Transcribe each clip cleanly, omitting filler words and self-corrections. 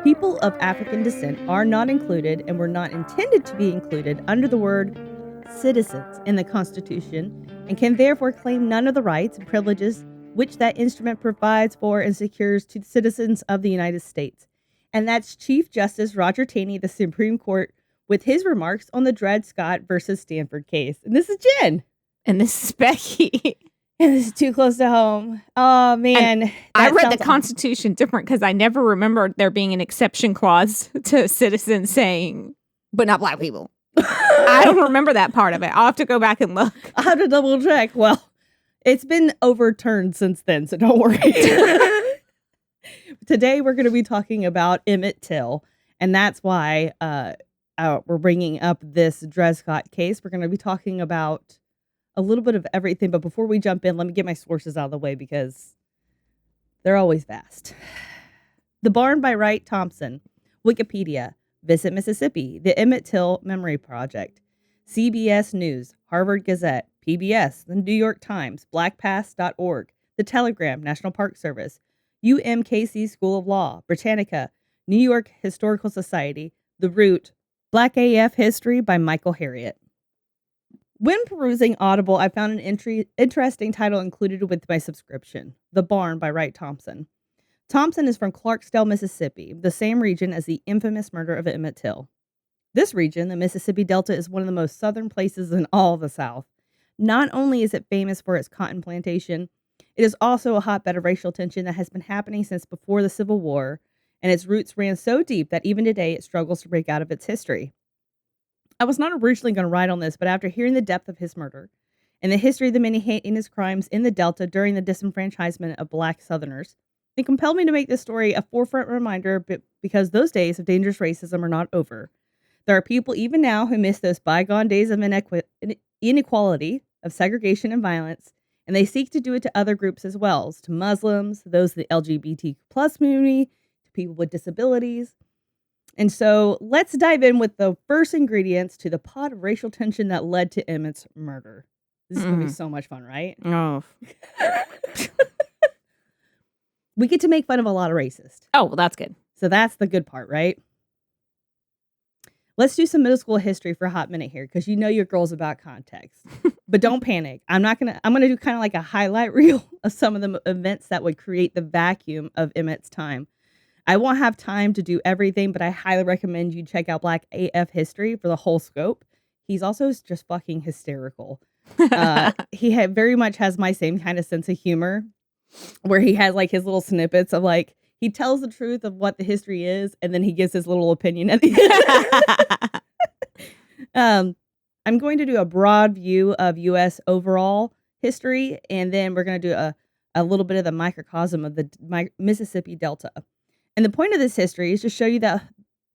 People of African descent are not included and were not intended to be included under the word citizens in the Constitution and can therefore claim none of the rights and privileges which that instrument provides for and secures to the citizens of the United States. And that's Chief Justice Roger Taney of the Supreme Court with his remarks on the Dred Scott versus Stanford case. And this is Jen. And this is Becky. And this is too close to home. Oh, man. I read the Constitution different because I never remembered there being an exception clause to citizens saying, but not black people. I don't remember that part of it. I'll have to go back and look. I'll have to double check. Well, it's been overturned since then, so don't worry. Today, we're going to be talking about Emmett Till, and that's why we're bringing up this Dred Scott case. We're going to be talking about a little bit of everything, but before we jump in, let me get my sources out of the way because they're always vast. The Barn by Wright Thompson, Wikipedia, Visit Mississippi, the Emmett Till Memory Project, CBS News, Harvard Gazette, PBS, the New York Times, blackpass.org, The Telegram, National Park Service, UMKC School of Law, Britannica, New York Historical Society, The Root, Black AF History by Michael Harriot. When perusing Audible, I found an interesting title included with my subscription, The Barn by Wright Thompson. Thompson is from Clarksdale, Mississippi, the same region as the infamous murder of Emmett Till. This region, the Mississippi Delta, is one of the most southern places in all the South. Not only is it famous for its cotton plantation, it is also a hotbed of racial tension that has been happening since before the Civil War, and its roots ran so deep that even today it struggles to break out of its history. I was not originally going to write on this, but after hearing the depth of his murder and the history of the many heinous crimes in the Delta during the disenfranchisement of Black Southerners, it compelled me to make this story a forefront reminder because those days of dangerous racism are not over. There are people even now who miss those bygone days of inequality, of segregation and violence, and they seek to do it to other groups as well, to Muslims, those of the LGBT plus community, to people with disabilities. And so let's dive in with the first ingredients to the pot of racial tension that led to Emmett's murder. This is going to be so much fun, right? Oh. We get to make fun of a lot of racists. Oh, well, that's good. So that's the good part, right? Let's do some middle school history for a hot minute here, because you know your girl's about context. But don't panic. I'm going to do kind of like a highlight reel of some of the events that would create the vacuum of Emmett's time. I won't have time to do everything, but I highly recommend you check out Black AF History for the whole scope. He's also just fucking hysterical. He very much has my same kind of sense of humor, where he has like his little snippets of like, he tells the truth of what the history is, and then he gives his little opinion at the end. I'm going to do a broad view of U.S. overall history, and then we're going to do a little bit of the microcosm of the Mississippi Delta. And the point of this history is to show you that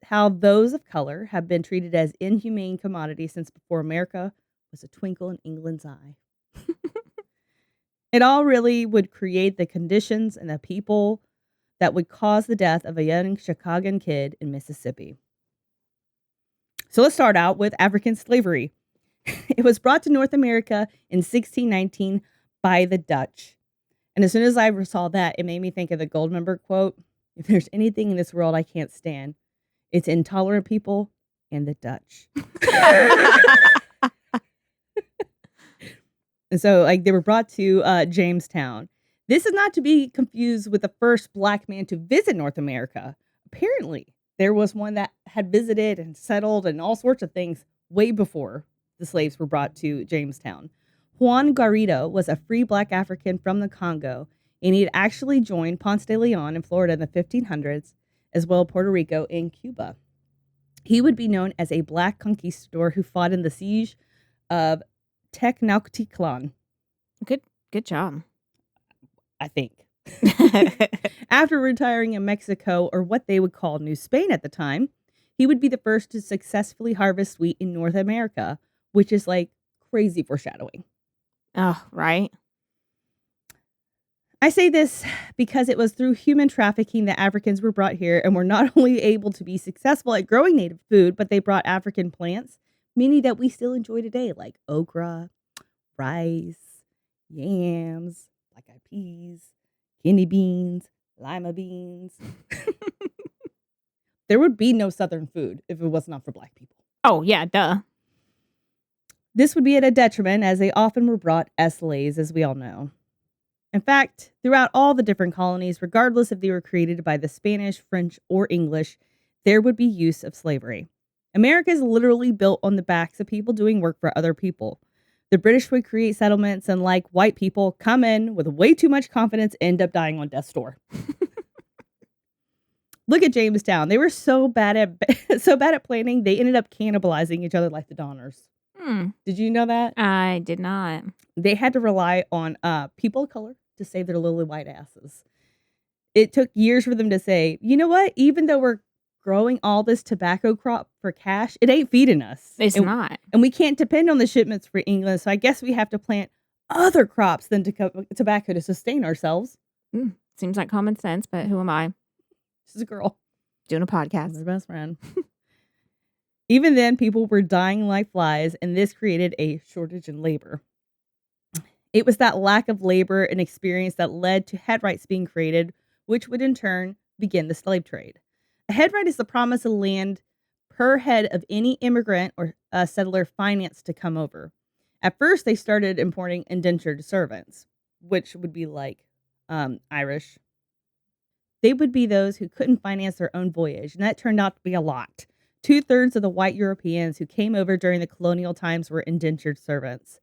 how those of color have been treated as inhumane commodities since before America was a twinkle in England's eye. It all really would create the conditions and the people that would cause the death of a young Chicagoan kid in Mississippi. So let's start out with African slavery. It was brought to North America in 1619 by the Dutch. And as soon as I saw that, it made me think of the Goldmember quote, "If there's anything in this world I can't stand, it's intolerant people and the Dutch." And so like they were brought to Jamestown. This is not to be confused with the first Black man to visit North America. Apparently, there was one that had visited and settled and all sorts of things way before the slaves were brought to Jamestown. Juan Garrido was a free Black African from the Congo, and he had actually joined Ponce de Leon in Florida in the 1500s, as well as Puerto Rico and Cuba. He would be known as a Black conquistador who fought in the siege of Tenochtitlan. Good job. I think. After retiring in Mexico, or what they would call New Spain at the time, he would be the first to successfully harvest wheat in North America, which is like crazy foreshadowing. Oh, right. I say this because it was through human trafficking that Africans were brought here and were not only able to be successful at growing native food, but they brought African plants, many that we still enjoy today, like okra, rice, yams, black-eyed peas, kidney beans, lima beans. There would be no Southern food if it was not for Black people. Oh, yeah, duh. This would be at a detriment, as they often were brought as slaves, as we all know. In fact, throughout all the different colonies, regardless if they were created by the Spanish, French, or English, there would be use of slavery. America is literally built on the backs of people doing work for other people. The British would create settlements and, like white people, come in with way too much confidence and end up dying on death's door. Look at Jamestown. They were so bad at planning, they ended up cannibalizing each other like the Donners. Did you know that? I did not. They had to rely on people of color to save their lily white asses. It took years for them to say, you know what? Even though we're growing all this tobacco crop for cash, it ain't feeding us. It's not. And we can't depend on the shipments for England. So I guess we have to plant other crops than tobacco to sustain ourselves. Seems like common sense, but who am I? This is a girl doing a podcast. Her best friend. Even then, people were dying like flies, and this created a shortage in labor. It was that lack of labor and experience that led to headrights being created, which would in turn begin the slave trade. A headright is the promise of land per head of any immigrant or settler financed to come over. At first, they started importing indentured servants, which would be like Irish. They would be those who couldn't finance their own voyage, and that turned out to be a lot. 2/3 of the white Europeans who came over during the colonial times were indentured servants.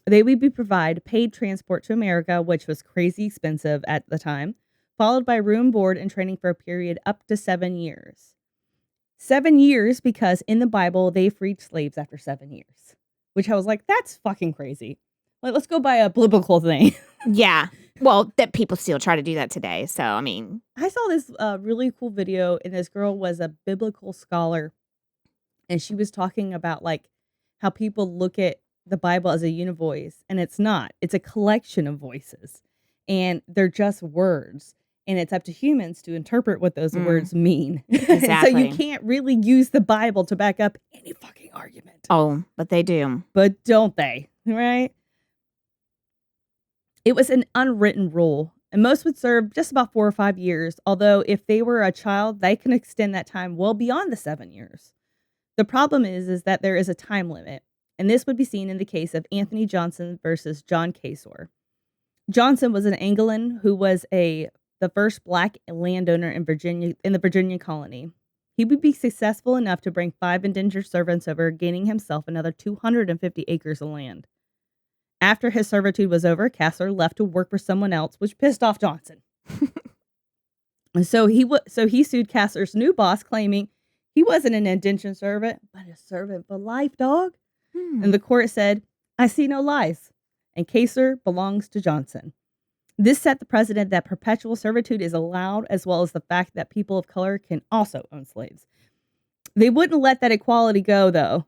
They would be provided paid transport to America, which was crazy expensive at the time, followed by room, board, and training for a period up to 7 years. 7 years because in the Bible, they freed slaves after 7 years, which I was like, that's fucking crazy. Like, let's go by a biblical thing. Yeah. Well, that people still try to do that today. So, I mean. I saw this really cool video, and this girl was a biblical scholar, and she was talking about, like, how people look at the Bible as a univoice, and it's not. It's a collection of voices, and they're just words, and it's up to humans to interpret what those words mean. Exactly. So you can't really use the Bible to back up any fucking argument. Oh, but they do. But don't they? Right? It was an unwritten rule, and most would serve just about 4 or 5 years, although if they were a child, they can extend that time well beyond the 7 years. The problem is that there is a time limit, and this would be seen in the case of Anthony Johnson versus John Casor. Johnson was an Anglican who was the first Black landowner in the Virginia colony. He would be successful enough to bring 5 indentured servants over, gaining himself another 250 acres of land. After his servitude was over, Casor left to work for someone else, which pissed off Johnson. And so he sued Casor's new boss, claiming he wasn't an indentured servant, but a servant for life, dog. And the court said, I see no lies, and Casor belongs to Johnson. This set the precedent that perpetual servitude is allowed, as well as the fact that people of color can also own slaves. They wouldn't let that equality go, though.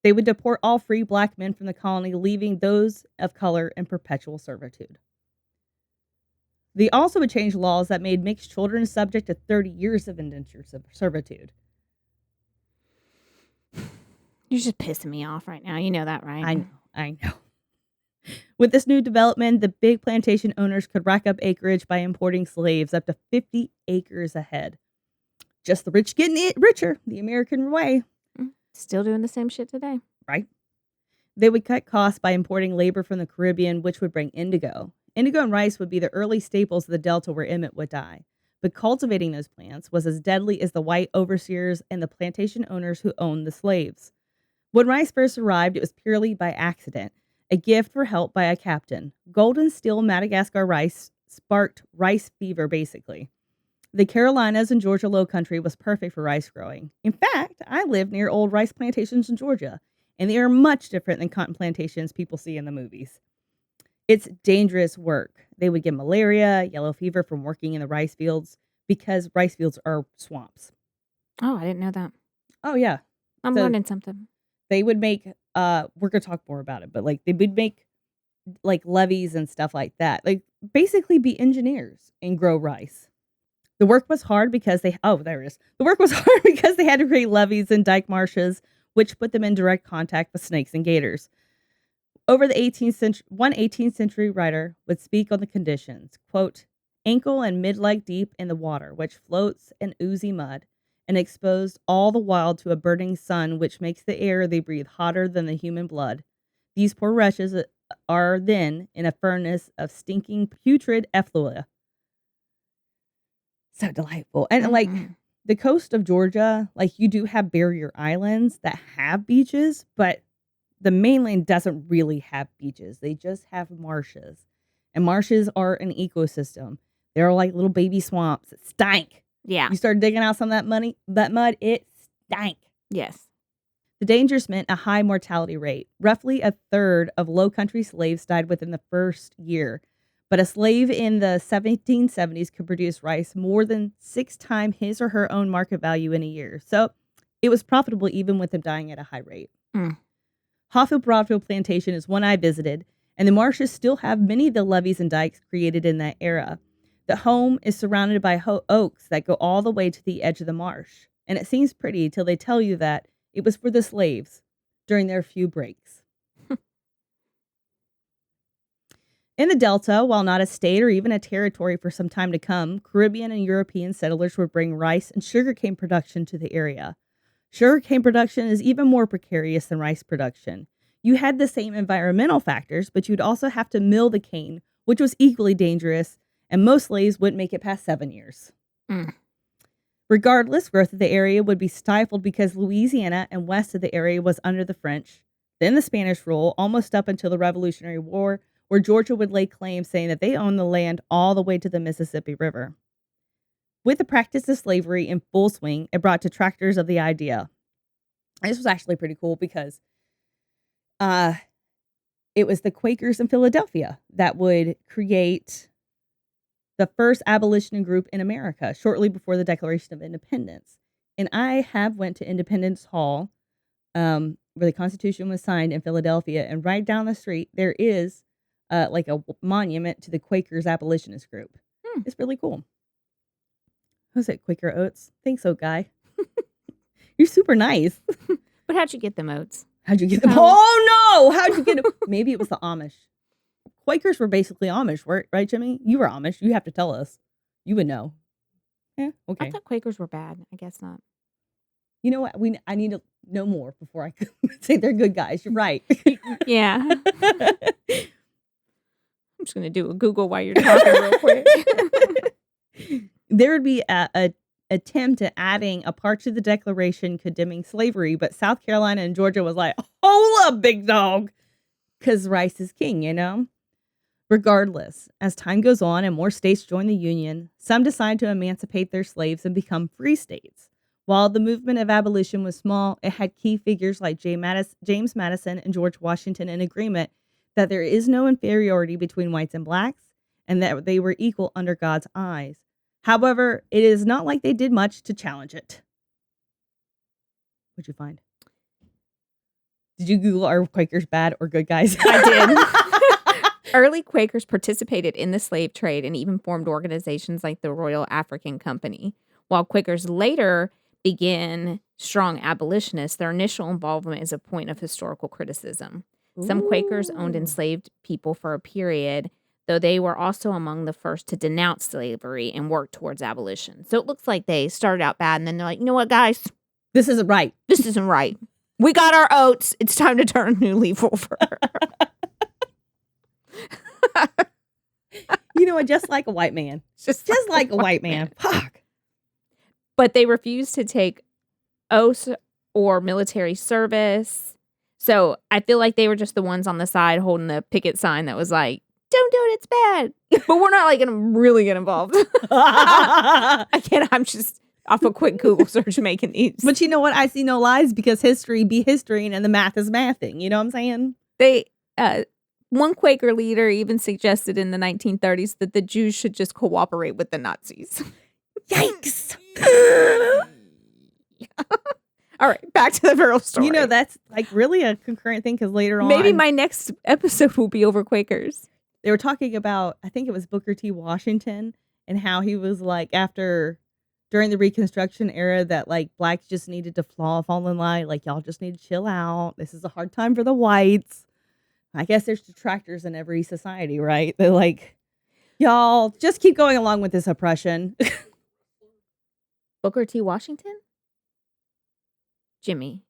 They would deport all free Black men from the colony, leaving those of color in perpetual servitude. They also would change laws that made mixed children subject to 30 years of indentured servitude. You're just pissing me off right now. You know that, right? I know. With this new development, the big plantation owners could rack up acreage by importing slaves up to 50 acres a head. Just the rich getting it richer, the American way. Still doing the same shit today. Right. They would cut costs by importing labor from the Caribbean, which would bring indigo. Indigo and rice would be the early staples of the Delta where Emmitt would die. But cultivating those plants was as deadly as the white overseers and the plantation owners who owned the slaves. When rice first arrived, it was purely by accident, a gift for help by a captain. Golden steel Madagascar rice sparked rice fever, basically. The Carolinas and Georgia Lowcountry was perfect for rice growing. In fact, I live near old rice plantations in Georgia, and they are much different than cotton plantations people see in the movies. It's dangerous work. They would get malaria, yellow fever from working in the rice fields because rice fields are swamps. Oh, I didn't know that. Oh, yeah. I'm learning something. They would make, we're going to talk more about it, but like they would make like levees and stuff like that. Like basically be engineers and grow rice. The work was hard because there it is. The work was hard because they had to create levees and dike marshes, which put them in direct contact with snakes and gators. Over the 18th century, one 18th century writer would speak on the conditions. Quote, ankle and mid-leg deep in the water, which floats in oozy mud, and exposed all the while to a burning sun, which makes the air they breathe hotter than the human blood. These poor wretches are then in a furnace of stinking putrid effluvia. So delightful. And like the coast of Georgia, like you do have barrier islands that have beaches, but the mainland doesn't really have beaches. They just have marshes. And marshes are an ecosystem. They're like little baby swamps that stink. Yeah. You start digging out some of that mud, it stank. Yes. The dangers meant a high mortality rate. Roughly a third of Low Country slaves died within the first year. But a slave in the 1770s could produce rice more than 6 times his or her own market value in a year. So it was profitable even with them dying at a high rate. Hawfield Broadfield Plantation is one I visited, and the marshes still have many of the levees and dikes created in that era. The home is surrounded by oaks that go all the way to the edge of the marsh. And it seems pretty till they tell you that it was for the slaves during their few breaks. In the Delta, while not a state or even a territory for some time to come, Caribbean and European settlers would bring rice and sugarcane production to the area. Sugarcane production is even more precarious than rice production. You had the same environmental factors, but you'd also have to mill the cane, which was equally dangerous, and most slaves wouldn't make it past 7 years. Regardless, growth of the area would be stifled because Louisiana and west of the area was under the French, then the Spanish rule, almost up until the Revolutionary War, where Georgia would lay claim saying that they owned the land all the way to the Mississippi River. With the practice of slavery in full swing, it brought detractors of the idea. And this was actually pretty cool because it was the Quakers in Philadelphia that would create the first abolition group in America shortly before the Declaration of Independence. And I have went to Independence Hall, where the Constitution was signed in Philadelphia, and right down the street there is like a monument to the Quakers abolitionist group. It's really cool. Was it Quaker Oats? Think so, guy. You're super nice. But how'd you get them oats? How'd you get them? Oh no! How'd you get them? Maybe it was the Amish. Quakers were basically Amish, right, Jimmy? You were Amish. You have to tell us. You would know. Yeah, okay. I thought Quakers were bad. I guess not. You know what? I need to know more before I say they're good guys. You're right. Yeah. I'm just going to do a Google while you're talking real quick. There would be a attempt at adding a part to the Declaration condemning slavery, but South Carolina and Georgia was like, hold up, big dog, because rice is king, you know? Regardless, as time goes on and more states join the Union, some decide to emancipate their slaves and become free states. While the movement of abolition was small, it had key figures like James Madison and George Washington in agreement that there is no inferiority between whites and blacks and that they were equal under God's eyes. However, it is not like they did much to challenge it. What'd you find? Did you Google are Quakers bad or good guys? I did. Early Quakers participated in the slave trade and even formed organizations like the Royal African Company. While Quakers later began strong abolitionists, their initial involvement is a point of historical criticism. Some Quakers owned enslaved people for a period, though they were also among the first to denounce slavery and work towards abolition. So it looks like they started out bad, and then they're like, you know what, guys? This isn't right. This isn't right. We got our oats. It's time to turn a new leaf over. You know what? Just like a white man. Just like a white man. Fuck. But they refused to take oaths or military service. So I feel like they were just the ones on the side holding the picket sign that was like, don't do it, it's bad. But we're not like going to really get involved. Again, I'm just off a quick Google search making these. But you know what? I see no lies because history be history and the math is mathing. You know what I'm saying? They, one Quaker leader even suggested in the 1930s that the Jews should just cooperate with the Nazis. Yikes. All right, back to the real story. You know, that's like really a concurrent thing because later on. Maybe my next episode will be over Quakers. They were talking about, I think it was Booker T. Washington and how he was like during the Reconstruction era that like blacks just needed to fall in line. Like y'all just need to chill out. This is a hard time for the whites. I guess there's detractors in every society, right? They're like, Y'all, just keep going along with this oppression. Booker T. Washington? Jimmy.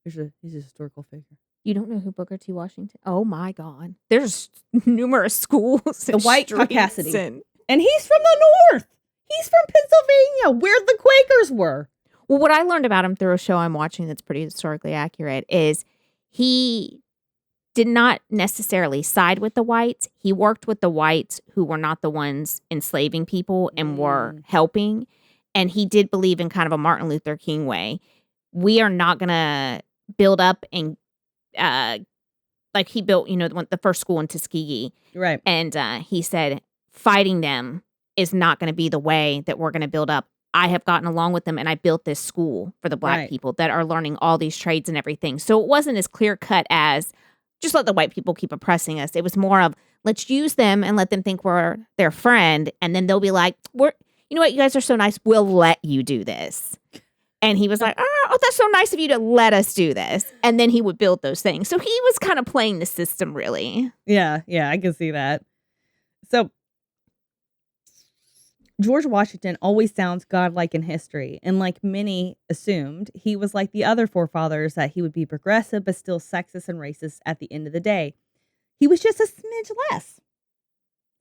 He's a historical figure. You don't know who Booker T. Washington? Oh my God. There's numerous schools. The white Caucasity. And he's from the North. He's from Pennsylvania, where the Quakers were. Well, what I learned about him through a show I'm watching that's pretty historically accurate is he did not necessarily side with the whites. He worked with the whites who were not the ones enslaving people and were helping. And he did believe in kind of a Martin Luther King way. We are not going to build up and like he built, the first school in Tuskegee. Right. And he said, fighting them is not going to be the way that we're going to build up. I have gotten along with them and I built this school for the black people that are learning all these trades and everything. So it wasn't as clear cut as just let the white people keep oppressing us. It was more of let's use them and let them think we're their friend. And then they'll be like, you know what? You guys are so nice. We'll let you do this. And he was like, oh, that's so nice of you to let us do this. And then he would build those things. So he was kind of playing the system, really. Yeah, I can see that. So George Washington always sounds godlike in history. And like many assumed, he was like the other forefathers that he would be progressive, but still sexist and racist at the end of the day. He was just a smidge less.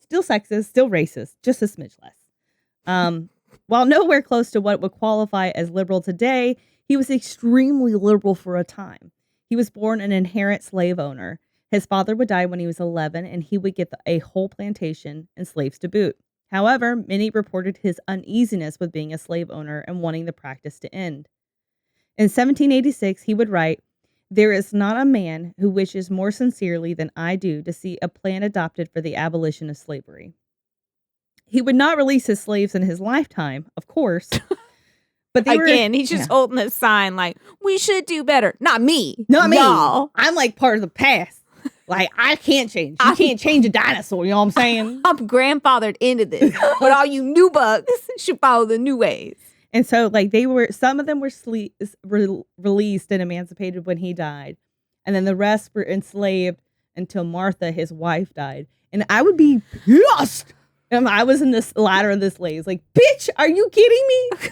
Still sexist, still racist, just a smidge less. While nowhere close to what would qualify as liberal today, he was extremely liberal for a time. He was born an inherent slave owner. His father would die when he was 11, and he would get a whole plantation and slaves to boot. However, many reported his uneasiness with being a slave owner and wanting the practice to end. In 1786, he would write, "There is not a man who wishes more sincerely than I do to see a plan adopted for the abolition of slavery." He would not release his slaves in his lifetime, of course. But he's just holding a sign like, we should do better. Not me. Not me. Y'all. I'm like part of the past. Like, I can't change. You can't change a dinosaur, you know what I'm saying? I'm grandfathered into this. But all you new bugs should follow the new ways. And so, like, some of them were released and emancipated when he died. And then the rest were enslaved until Martha, his wife, died. And I would be pissed. And I was in this ladder of the slaves. Like, bitch, are you kidding me?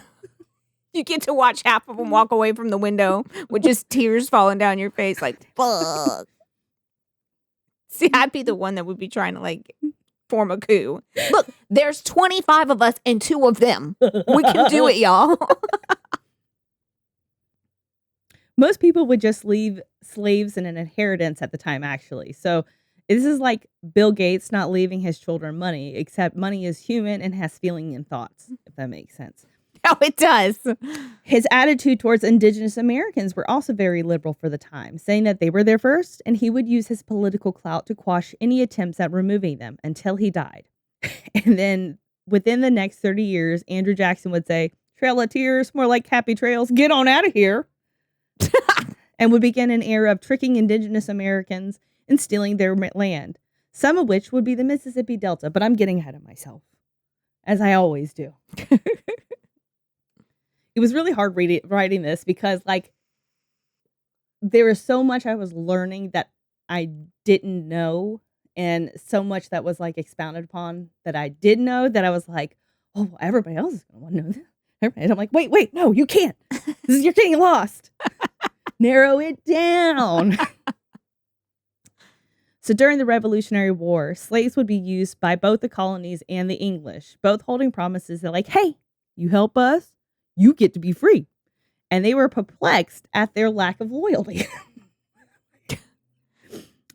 You get to watch half of them walk away from the window with just tears falling down your face. Like, fuck. See, I'd be the one that would be trying to, like, form a coup. Look, there's 25 of us and 2 of them. We can do it, y'all. Most people would just leave slaves in an inheritance at the time, actually. So this is like Bill Gates not leaving his children money, except money is human and has feeling and thoughts, if that makes sense. Oh, it does. His attitude towards indigenous Americans were also very liberal for the time, saying that they were there first, and he would use his political clout to quash any attempts at removing them until he died. And then within the next 30 years, Andrew Jackson would say, "Trail of Tears, more like Happy Trails, get on out of here." And would begin an era of tricking indigenous Americans and stealing their land, some of which would be the Mississippi Delta. But I'm getting ahead of myself, as I always do. It was really hard writing this because, like, there was so much I was learning that I didn't know, and so much that was, like, expounded upon that I did know, that I was like, oh, well, everybody else is going to want to know this. And I'm like, wait, no, you can't. You're getting lost. Narrow it down. So during the Revolutionary War, slaves would be used by both the colonies and the English, both holding promises that, like, hey, you help us, you get to be free. And they were perplexed at their lack of loyalty.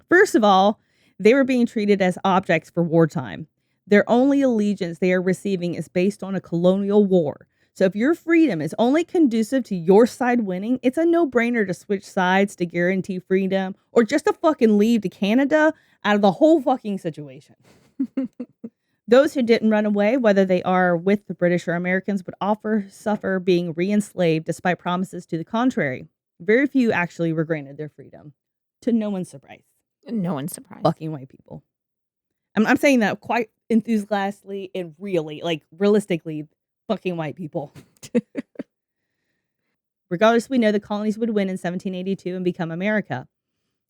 First of all, they were being treated as objects for wartime. Their only allegiance they are receiving is based on a colonial war. So if your freedom is only conducive to your side winning, it's a no-brainer to switch sides to guarantee freedom, or just to fucking leave to Canada out of the whole fucking situation. Those who didn't run away, whether they are with the British or Americans, would suffer being re-enslaved despite promises to the contrary. Very few actually were granted their freedom, to no one's surprise. No one's surprised. Fucking white people. I'm saying that quite enthusiastically and really, like, realistically, fucking white people. Regardless, we know the colonies would win in 1782 and become America.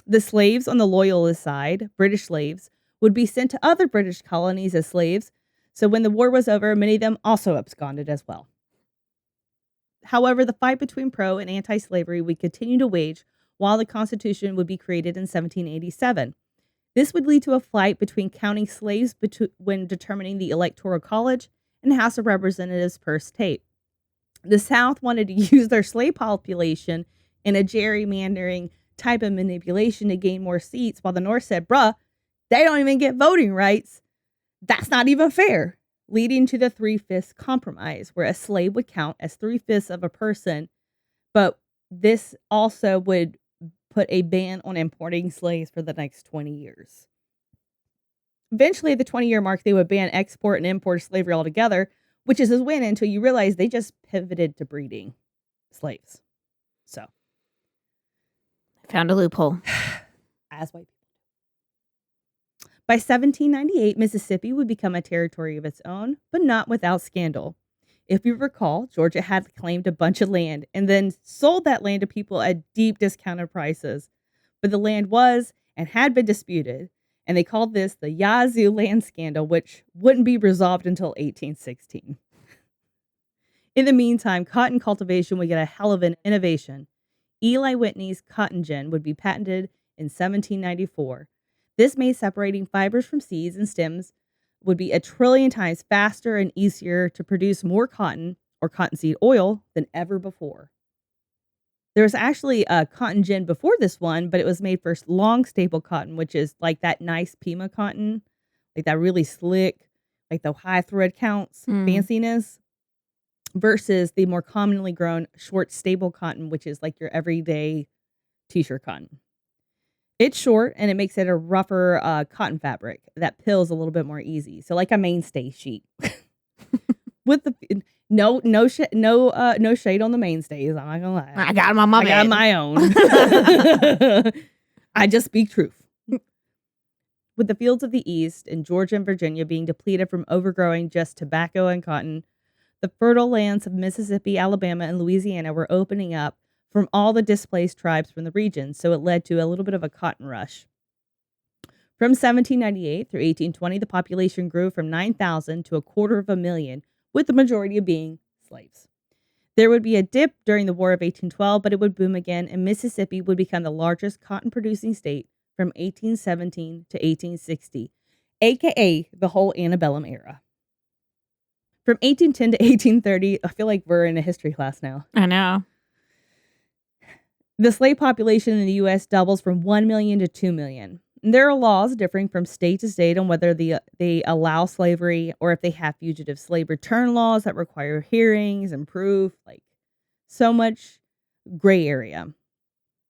The slaves on the loyalist side, British slaves, would be sent to other British colonies as slaves. So when the war was over, many of them also absconded as well. However, the fight between pro and anti-slavery would continue to wage while the Constitution would be created in 1787. This would lead to a fight between counting slaves when determining the Electoral College and House of Representatives per state. The South wanted to use their slave population in a gerrymandering type of manipulation to gain more seats, while the North said, bruh, they don't even get voting rights. That's not even fair, leading to the 3/5 compromise, where a slave would count as 3/5 of a person, but this also would put a ban on importing slaves for the next 20 years. Eventually, at the 20-year mark, they would ban export and import slavery altogether, which is a win until you realize they just pivoted to breeding slaves. So, Found a loophole. as white people. By 1798, Mississippi would become a territory of its own, but not without scandal. If you recall, Georgia had claimed a bunch of land and then sold that land to people at deep discounted prices. But the land was and had been disputed, and they called this the Yazoo land scandal, which wouldn't be resolved until 1816. In the meantime, cotton cultivation would get a hell of an innovation. Eli Whitney's cotton gin would be patented in 1794. This made separating fibers from seeds and stems would be 1 trillion times faster and easier to produce more cotton or cottonseed oil than ever before. There was actually a cotton gin before this one, but it was made for long staple cotton, which is like that nice Pima cotton, like that really slick, like the high thread counts, fanciness, versus the more commonly grown short staple cotton, which is like your everyday t-shirt cotton. It's short and it makes it a rougher cotton fabric that pills a little bit more easy. So like a mainstay sheet. With the no shade on the mainstays. I'm not gonna lie. I got my mom. I got my own. I just speak truth. With the fields of the East in Georgia and Virginia being depleted from overgrowing just tobacco and cotton, the fertile lands of Mississippi, Alabama, and Louisiana were opening up from all the displaced tribes from the region, so it led to a little bit of a cotton rush. From 1798 through 1820, the population grew from 9,000 to 250,000, with the majority of being slaves. There would be a dip during the War of 1812, but it would boom again, and Mississippi would become the largest cotton-producing state from 1817 to 1860, aka the whole antebellum era. From 1810 to 1830, I feel like we're in a history class now. I know. The slave population in the U.S. doubles from 1 million to 2 million. There are laws differing from state to state on whether they allow slavery or if they have fugitive slave return laws that require hearings and proof. Like, so much gray area.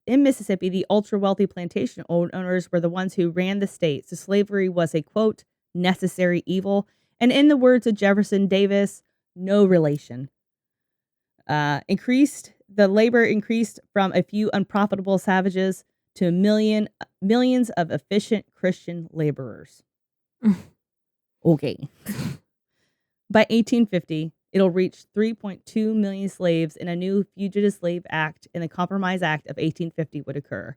In Mississippi, the ultra-wealthy plantation owners were the ones who ran the state, so slavery was a, quote, necessary evil. And in the words of Jefferson Davis, no relation. The labor increased from a few unprofitable savages to millions of efficient Christian laborers. Okay. By 1850, it'll reach 3.2 million slaves, and a new Fugitive Slave Act and the Compromise Act of 1850 would occur.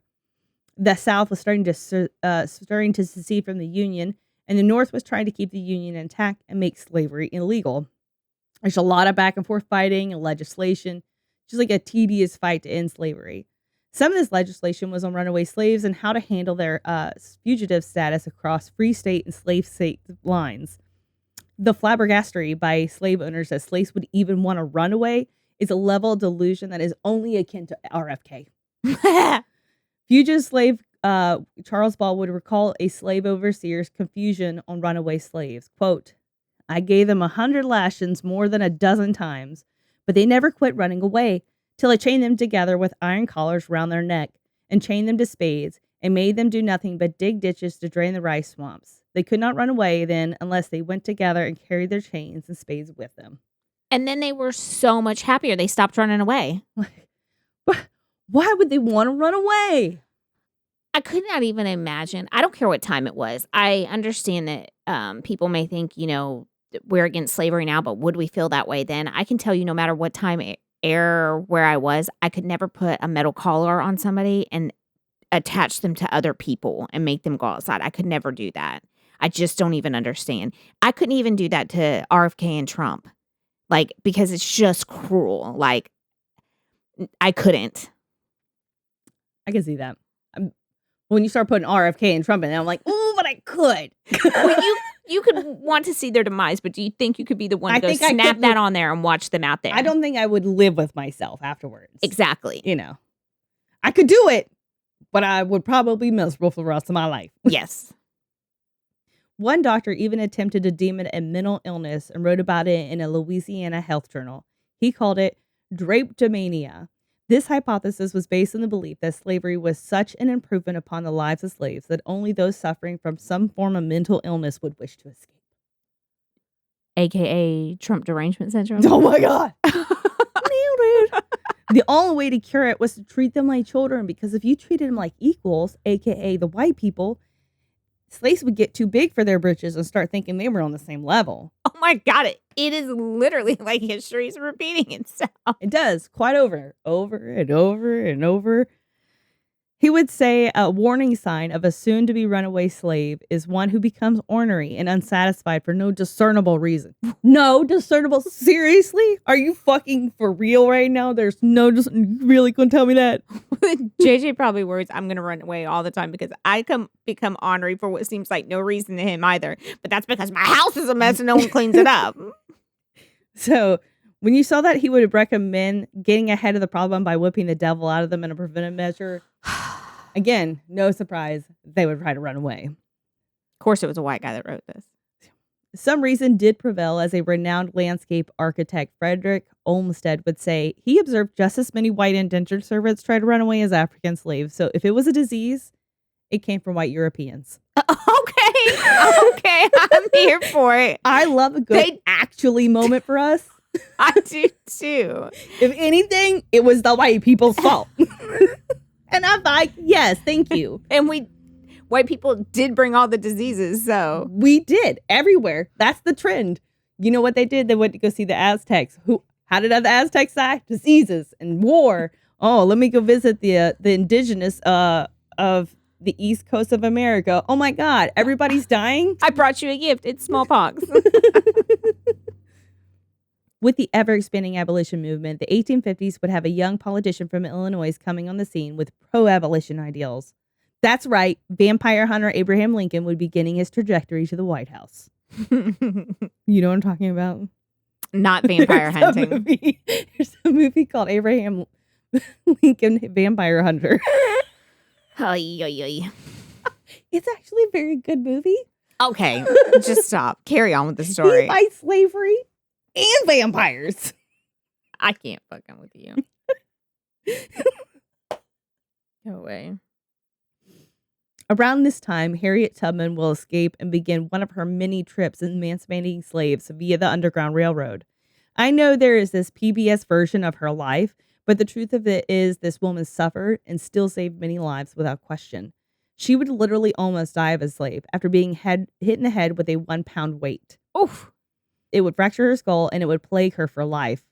The South was starting to secede from the Union, and the North was trying to keep the Union intact and make slavery illegal. There's a lot of back and forth fighting and legislation, just like a tedious fight to end slavery. Some of this legislation was on runaway slaves and how to handle their fugitive status across free state and slave state lines. The flabbergastery by slave owners that slaves would even want to run away is a level of delusion that is only akin to RFK. Fugitive slave Charles Ball would recall a slave overseer's confusion on runaway slaves. Quote, I gave them 100 lashings more than a dozen times, but they never quit running away till I chained them together with iron collars round their neck and chained them to spades and made them do nothing but dig ditches to drain the rice swamps. They could not run away then unless they went together and carried their chains and spades with them. And then they were so much happier. They stopped running away. Why would they want to run away? I could not even imagine. I don't care what time it was. I understand that people may think, we're against slavery now, but would we feel that way then? I can tell you no matter what time era where I was, I could never put a metal collar on somebody and attach them to other people and make them go outside. I could never do that. I just don't even understand. I couldn't even do that to RFK and Trump, like, because it's just cruel. Like, I couldn't. I can see that. When you start putting RFK and Trump in, I'm like, ooh, but I could. Well, you could want to see their demise, but do you think you could be the one to go snap that on there and watch them out there? I don't think I would live with myself afterwards. Exactly. You know, I could do it, but I would probably be miserable for the rest of my life. Yes. One doctor even attempted to deem it a mental illness and wrote about it in a Louisiana health journal. He called it drapetomania. This hypothesis was based on the belief that slavery was such an improvement upon the lives of slaves that only those suffering from some form of mental illness would wish to escape. AKA Trump derangement syndrome. Oh my God. Nailed it. The only way to cure it was to treat them like children, because if you treated them like equals, AKA the white people, slaves would get too big for their britches and start thinking they were on the same level. Oh my God. It is literally like history is repeating itself. It does, quite over and over and over. He would say a warning sign of a soon-to-be runaway slave is one who becomes ornery and unsatisfied for no discernible reason. No discernible? Seriously? Are you fucking for real right now? There's no... You really gonna tell me that? JJ probably worries I'm gonna run away all the time because I become ornery for what seems like no reason to him either. But that's because my house is a mess and no one cleans it up. So... when you saw that he would recommend getting ahead of the problem by whipping the devil out of them in a preventive measure, again, no surprise, they would try to run away. Of course, it was a white guy that wrote this. Some reason did prevail, as a renowned landscape architect, Frederick Olmsted, would say he observed just as many white indentured servants try to run away as African slaves. So if it was a disease, it came from white Europeans. Okay, I'm here for it. I love a good actually moment for us. I do too. If anything, it was the white people's fault. And I'm like, yes, thank you. And white people did bring all the diseases, so. We did, everywhere. That's the trend. You know what they did? They went to go see the Aztecs. How did the Aztecs die? Diseases and war. Oh, let me go visit the indigenous of the East Coast of America. Oh my God, everybody's dying. I brought you a gift. It's smallpox. With the ever-expanding abolition movement, the 1850s would have a young politician from Illinois coming on the scene with pro-abolition ideals. That's right, vampire hunter Abraham Lincoln would be beginning his trajectory to the White House. You know what I'm talking about? Not vampire hunting. There's a movie called Abraham Lincoln Vampire Hunter. Oy, oy, oy. It's actually a very good movie. Okay, just stop. Carry on with the story. He fights slavery and vampires. I can't fucking with you. Go away. Around this time, Harriet Tubman will escape and begin one of her many trips emancipating slaves via the Underground Railroad. I know there is this PBS version of her life, but the truth of it is this woman suffered and still saved many lives without question. She would literally almost die of a slave after being hit in the head with a 1-pound weight. Oof. It would fracture her skull and it would plague her for life.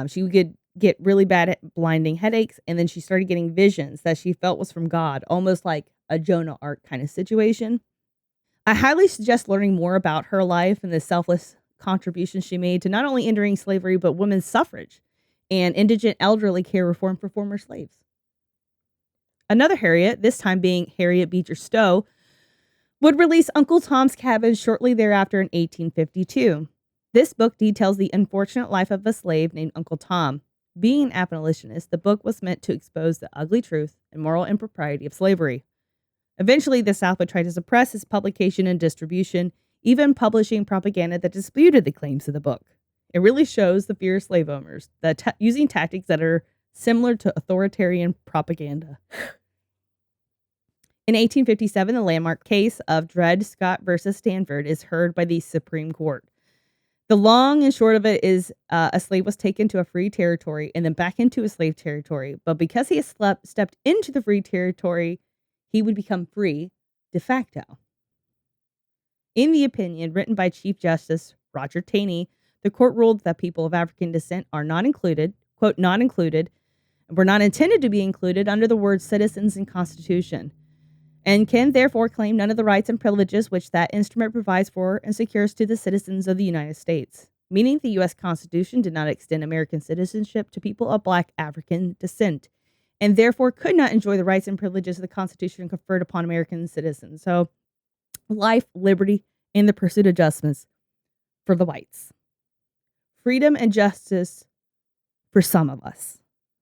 She would get really bad blinding headaches, and then she started getting visions that she felt was from God, almost like a Jonah Ark kind of situation. I highly suggest learning more about her life and the selfless contributions she made to not only ending slavery, but women's suffrage and indigent elderly care reform for former slaves. Another Harriet, this time being Harriet Beecher Stowe, would release Uncle Tom's Cabin shortly thereafter in 1852. This book details the unfortunate life of a slave named Uncle Tom. Being an abolitionist, the book was meant to expose the ugly truth and moral impropriety of slavery. Eventually, the South would try to suppress its publication and distribution, even publishing propaganda that disputed the claims of the book. It really shows the fear of slave owners, using tactics that are similar to authoritarian propaganda. In 1857, the landmark case of Dred Scott versus Stanford is heard by the Supreme Court. The long and short of it is a slave was taken to a free territory and then back into a slave territory. But because he has stepped into the free territory, he would become free de facto. In the opinion written by Chief Justice Roger Taney, the court ruled that people of African descent are not included, quote, not included, and were not intended to be included under the words citizens and constitution. and can therefore claim none of the rights and privileges which that instrument provides for and secures to the citizens of the United States, meaning the U.S. Constitution did not extend American citizenship to people of Black African descent, and therefore could not enjoy the rights and privileges of the Constitution conferred upon American citizens. So, life, liberty, and the pursuit of justice for the whites. Freedom and justice for some of us.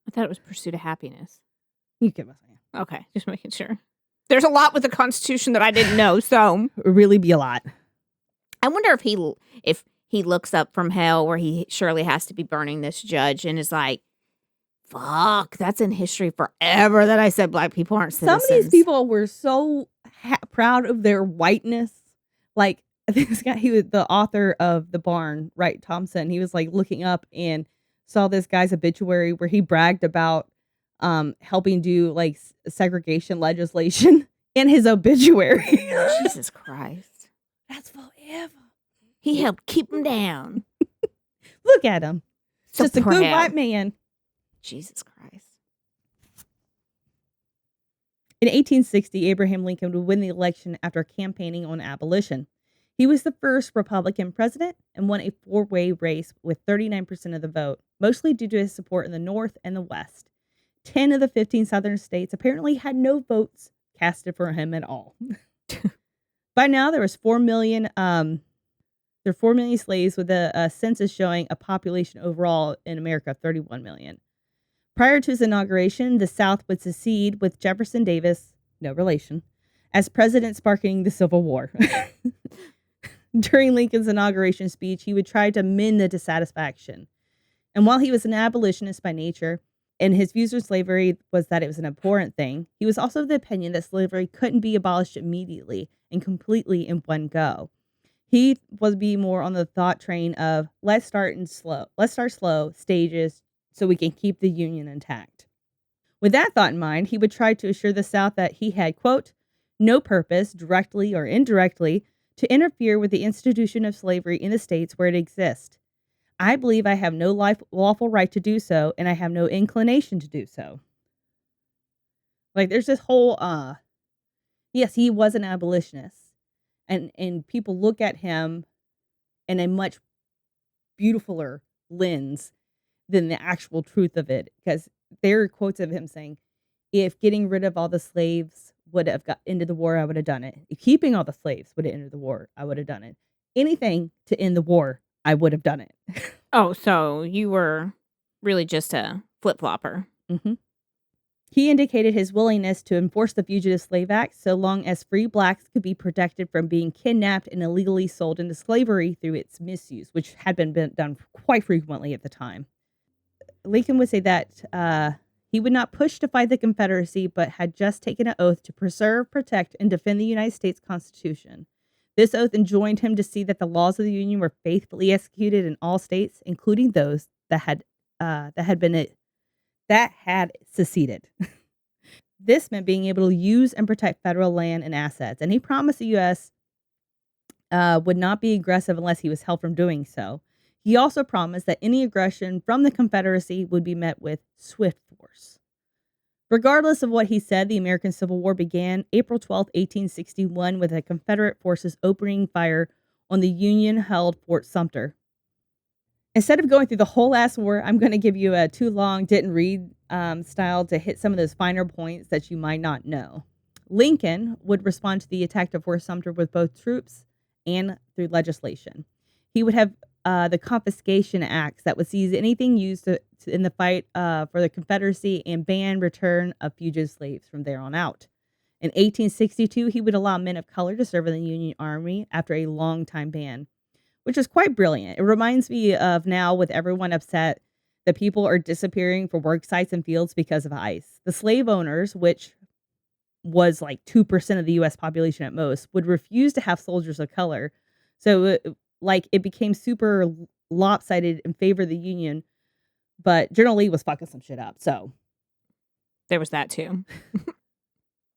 I thought it was pursuit of happiness. You get what I'm saying. Okay, just making sure. There's a lot with the Constitution that I didn't know, so It would really be a lot. I wonder if he looks up from hell where he surely has to be burning this judge and is like, fuck, that's in history forever that I said Black people aren't citizens. Some of these people were so proud of their whiteness. Like, I think this guy, he was the author of The Barn, Wright Thompson. He was like looking up and saw this guy's obituary where he bragged about helping do like segregation legislation in his obituary. Jesus Christ. That's forever. He helped keep him down. Look at him. So Just a good proud. white man. Jesus Christ. In 1860, Abraham Lincoln would win the election after campaigning on abolition. He was the first Republican president and won a four-way race with 39% of the vote, mostly due to his support in the North and the West. 10 of the 15 southern states apparently had no votes casted for him at all. By now, there was 4 million slaves, with a census showing a population overall in America of 31 million. Prior to his inauguration, the South would secede with Jefferson Davis, no relation, as president, sparking the Civil War. During Lincoln's inauguration speech, he would try to mend the dissatisfaction. And while he was an abolitionist by nature, and his views on slavery was that it was an abhorrent thing, he was also of the opinion that slavery couldn't be abolished immediately and completely in one go. He would be more on the thought train of let's start slow stages so we can keep the Union intact. With that thought in mind, he would try to assure the South that he had, quote, no purpose, directly or indirectly, to interfere with the institution of slavery in the states where it exists. I believe I have no lawful right to do so, and I have no inclination to do so. Like, there's this whole, yes, he was an abolitionist, and people look at him in a much beautifuler lens than the actual truth of it, because there are quotes of him saying, if getting rid of all the slaves would have got ended the war, I would have done it. If keeping all the slaves would have ended the war, I would have done it. Anything to end the war, I would have done it. Oh, so you were really just a flip-flopper. Mm-hmm. He indicated his willingness to enforce the Fugitive Slave Act so long as free blacks could be protected from being kidnapped and illegally sold into slavery through its misuse, which had been done quite frequently at the time. Lincoln would say that he would not push to fight the Confederacy, but had just taken an oath to preserve, protect, and defend the United States Constitution. This oath enjoined him to see that the laws of the Union were faithfully executed in all states, including those that had seceded. This meant being able to use and protect federal land and assets, and he promised the U.S. Would not be aggressive unless he was held from doing so. He also promised that any aggression from the Confederacy would be met with swift force. Regardless of what he said, the American Civil War began April 12, 1861, with the Confederate forces opening fire on the Union-held Fort Sumter. Instead of going through the whole ass war, I'm going to give you a too long, didn't read style to hit some of those finer points that you might not know. Lincoln would respond to the attack of Fort Sumter with both troops and through legislation. He would have the confiscation acts that would seize anything used in the fight for the Confederacy and ban return of fugitive slaves from there on out. In 1862, he would allow men of color to serve in the Union Army after a long-time ban, which is quite brilliant. It reminds me of now with everyone upset that people are disappearing from work sites and fields because of ICE. The slave owners, which was like 2% of the U.S. population at most, would refuse to have soldiers of color. So it became super lopsided in favor of the Union, but General Lee was fucking some shit up. So there was that too.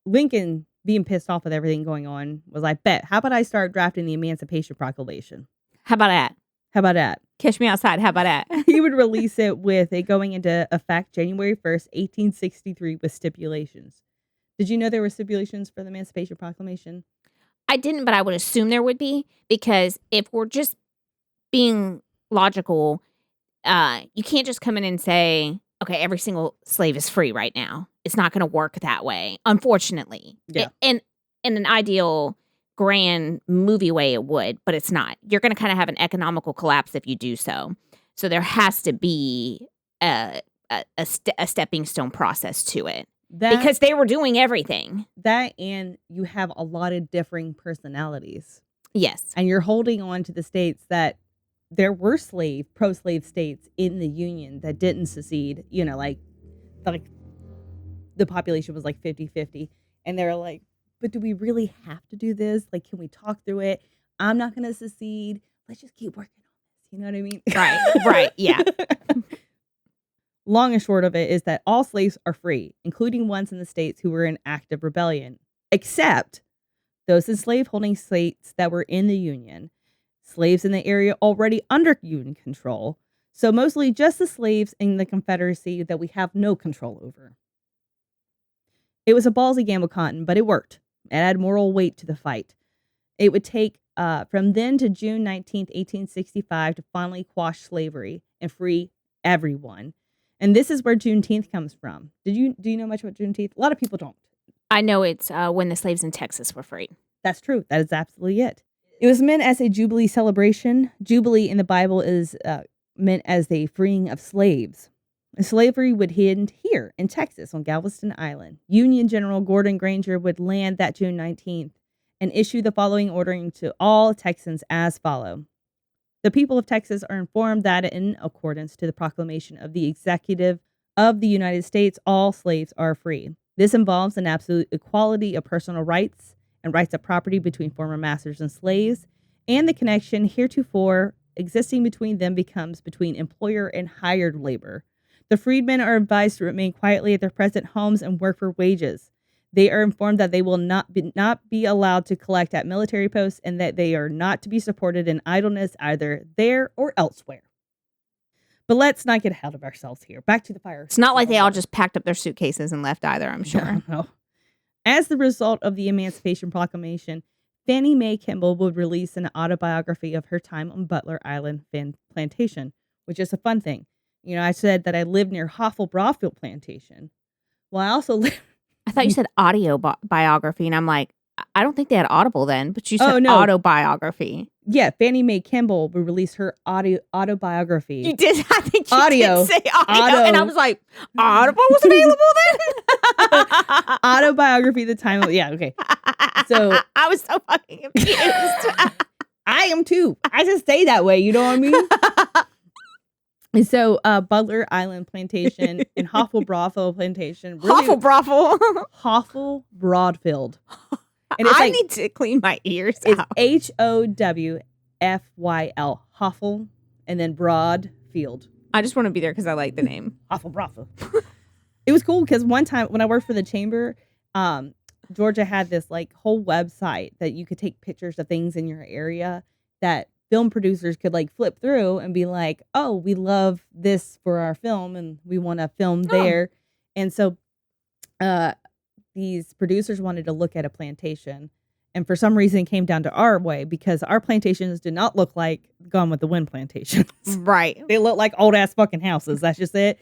Lincoln, being pissed off with everything going on, was like, bet, how about I start drafting the Emancipation Proclamation? How about that? How about that? Catch me outside. How about that? He would release it with it going into effect January 1st, 1863 with stipulations. Did you know there were stipulations for the Emancipation Proclamation? I didn't, but I would assume there would be, because if we're just being logical, you can't just come in and say, okay, every single slave is free right now. It's not going to work that way, unfortunately. Yeah. In an ideal grand movie way, it would, but it's not. You're going to kind of have an economical collapse if you do so. So there has to be a stepping stone process to it, because they were doing everything. That, and you have a lot of differing personalities. Yes. And you're holding on to the states that there were pro-slave states in the Union that didn't secede, like the population was like 50-50. And they're like, but do we really have to do this? Like, can we talk through it? I'm not going to secede. Let's just keep working on this. You know what I mean? Right. Yeah. Long and short of it is that all slaves are free, including ones in the states who were in active rebellion, except those in slave-holding states that were in the Union, slaves in the area already under Union control, so mostly just the slaves in the Confederacy that we have no control over. It was a ballsy game of cotton, but it worked. It added moral weight to the fight. It would take from then to June 19th, 1865 to finally quash slavery and free everyone. And this is where Juneteenth comes from. Do you know much about Juneteenth? A lot of people don't. I know it's when the slaves in Texas were freed. That's true. That is absolutely it. It was meant as a Jubilee celebration. Jubilee in the Bible is meant as the freeing of slaves. And slavery would end here in Texas on Galveston Island. Union General Gordon Granger would land that June 19th and issue the following ordering to all Texans as follow. The people of Texas are informed that in accordance to the proclamation of the Executive of the United States, all slaves are free. This involves an absolute equality of personal rights and rights of property between former masters and slaves, and the connection heretofore existing between them becomes between employer and hired labor. The freedmen are advised to remain quietly at their present homes and work for wages. They are informed that they will not be allowed to collect at military posts, and that they are not to be supported in idleness either there or elsewhere. But let's not get ahead of ourselves here. Back to the fire. It's not like they all just packed up their suitcases and left either, I'm sure. No. As the result of the Emancipation Proclamation, Fannie Mae Kimball would release an autobiography of her time on Butler Island Plantation, which is a fun thing. I said that I lived near Hoffel-Broadfield Plantation. Well, I also lived... I thought you said audio biography, and I'm like, I don't think they had Audible then, but you said autobiography. Yeah, Fannie Mae Kimball would release her autobiography. You did? I think you did say audio. And I was like, Audible was available then? Autobiography, the time of... Yeah, okay. So I was so fucking confused. I am too. I just say that way, you know what I mean? And so Butler Island Plantation and Hoffel-Broadfield Plantation. Really, Hoffel-Broadfield. And I need to clean my ears out. It's Howfyl. Hoffel, and then Broadfield. I just want to be there because I like the name. Hoffel-Broadfield. It was cool because one time when I worked for the chamber, Georgia had this whole website that you could take pictures of things in your area that film producers could flip through and be like, oh, we love this for our film and we want to film there. And so these producers wanted to look at a plantation, and for some reason it came down to our way because our plantations did not look like Gone with the Wind plantations. Right. They look like old ass fucking houses. That's just it.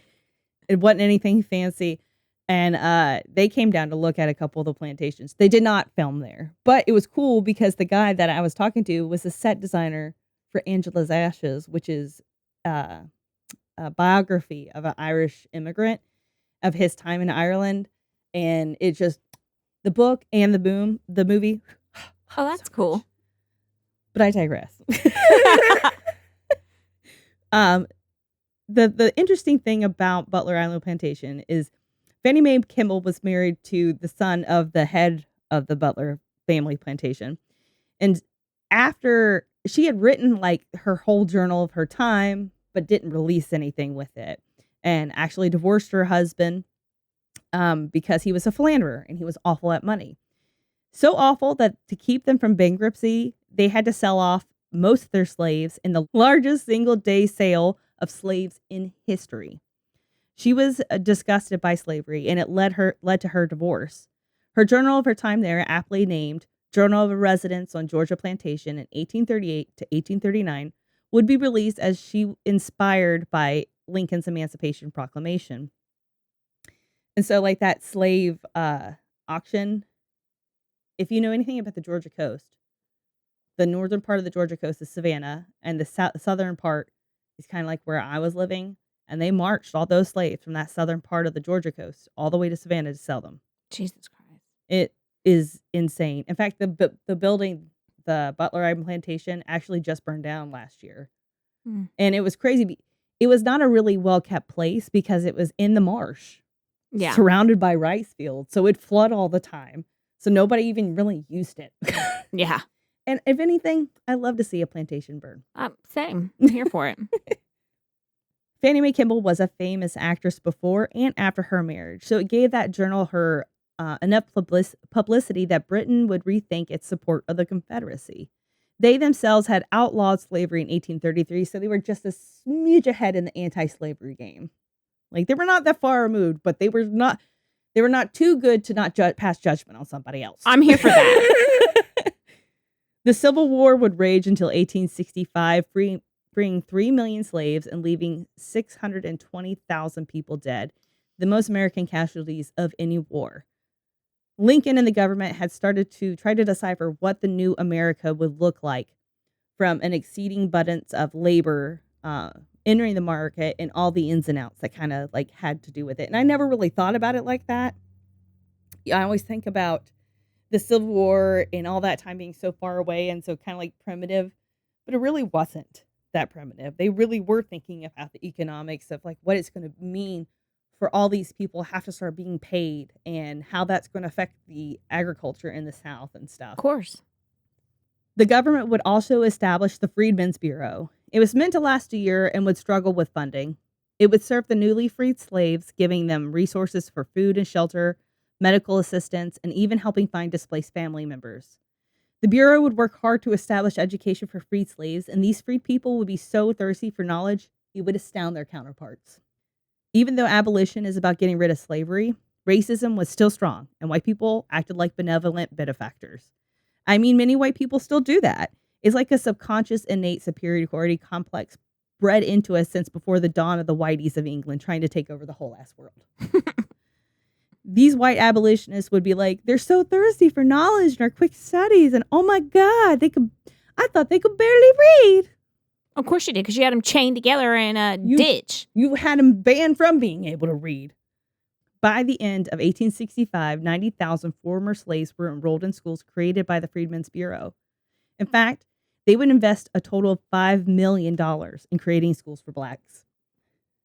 It wasn't anything fancy. And they came down to look at a couple of the plantations. They did not film there, but it was cool because the guy that I was talking to was the set designer for Angela's Ashes, which is a biography of an Irish immigrant of his time in Ireland. And it just, the book and the movie. Oh, that's cool. But I digress. The interesting thing about Butler Island Plantation is Fannie Mae Kimball was married to the son of the head of the Butler family plantation. And after she had written her whole journal of her time, but didn't release anything with it, and actually divorced her husband because he was a philanderer and he was awful at money. So awful that to keep them from bankruptcy, they had to sell off most of their slaves in the largest single day sale of slaves in history. She was disgusted by slavery, and it led to her divorce. Her journal of her time there, aptly named Journal of a Residence on Georgia Plantation in 1838 to 1839, would be released as she inspired by Lincoln's Emancipation Proclamation. And so, like that slave auction, if you know anything about the Georgia coast, the northern part of the Georgia coast is Savannah, and the southern part is kind of like where I was living. And they marched all those slaves from that southern part of the Georgia coast all the way to Savannah to sell them. Jesus Christ. It is insane. In fact, the building, the Butler Island Plantation, actually just burned down last year. And it was crazy. It was not a really well-kept place because it was in the marsh. Yeah. Surrounded by rice fields. So it'd flood all the time. So nobody even really used it. Yeah. And if anything, I love to see a plantation burn. Same. I'm here for it. Fannie Mae Kimball was a famous actress before and after her marriage. So it gave that journal her enough publicity that Britain would rethink its support of the Confederacy. They themselves had outlawed slavery in 1833, so they were just a smidge ahead in the anti-slavery game. Like, they were not that far removed, but they were not too good to not pass judgment on somebody else. I'm here for that. The Civil War would rage until 1865, freeing 3 million slaves and leaving 620,000 people dead, the most American casualties of any war. Lincoln and the government had started to try to decipher what the new America would look like, from an exceeding abundance of labor entering the market and all the ins and outs that kind of like had to do with it. And I never really thought about it like that. I always think about the Civil War and all that time being so far away and so kind of like primitive, but it really wasn't that primitive. They really were thinking about the economics of like what it's going to mean for all these people have to start being paid and how that's going to affect the agriculture in the South and stuff. Of course. The government would also establish the Freedmen's Bureau. It was meant to last a year and would struggle with funding. It would serve the newly freed slaves, giving them resources for food and shelter, medical assistance, and even helping find displaced family members. The Bureau would work hard to establish education for freed slaves, and these freed people would be so thirsty for knowledge, it would astound their counterparts. Even though abolition is about getting rid of slavery, racism was still strong, and white people acted like benevolent benefactors. I mean, many white people still do that. It's like a subconscious, innate superiority complex bred into us since before the dawn of the whiteys of England trying to take over the whole ass world. These white abolitionists would be like, they're so thirsty for knowledge and our quick studies, and oh my God, I thought they could barely read. Of course you did, because you had them chained together in a ditch. You had them banned from being able to read. By the end of 1865, 90,000 former slaves were enrolled in schools created by the Freedmen's Bureau. In fact, they would invest a total of $5 million in creating schools for blacks.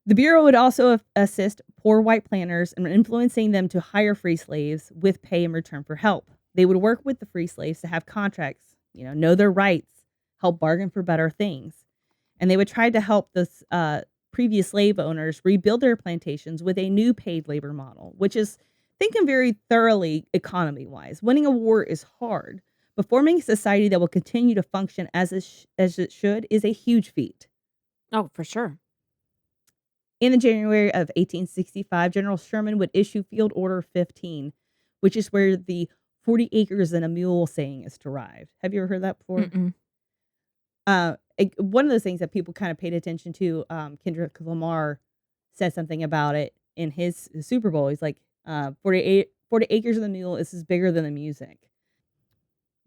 The Bureau would also assist poor white planters in influencing them to hire free slaves with pay in return for help. They would work with the free slaves to have contracts, know their rights, help bargain for better things. And they would try to help the previous slave owners rebuild their plantations with a new paid labor model, which is thinking very thoroughly economy-wise. Winning a war is hard, but forming a society that will continue to function as it should is a huge feat. Oh, for sure. In the January of 1865, General Sherman would issue Field Order 15, which is where the 40 acres and a mule saying is derived. Have you ever heard that before? Mm-mm. One of those things that people kind of paid attention to, Kendrick Lamar said something about it in his Super Bowl. He's like, 40 acres of the mule is bigger than the music.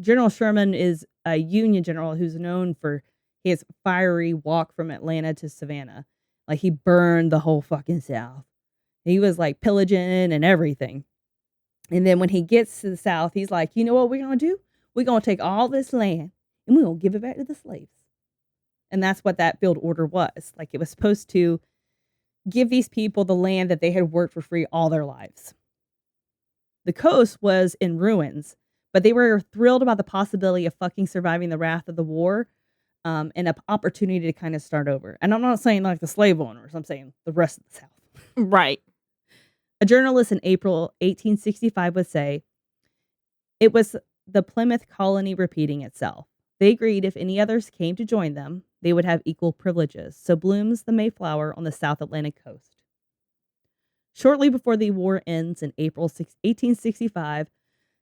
General Sherman is a Union general who's known for his fiery walk from Atlanta to Savannah. Like, he burned the whole fucking South. He was like pillaging and everything. And then when he gets to the South, he's like, you know what we're going to do? We're going to take all this land and we're going to give it back to the slaves. And that's what that field order was. Like, it was supposed to give these people the land that they had worked for free all their lives. The coast was in ruins, but they were thrilled about the possibility of fucking surviving the wrath of the war and an opportunity to kind of start over. And I'm not saying like the slave owners. I'm saying the rest of the South. Right. A journalist in April 1865 would say, it was the Plymouth colony repeating itself. They agreed if any others came to join them, they would have equal privileges. So blooms the Mayflower on the South Atlantic coast. Shortly before the war ends in April 1865,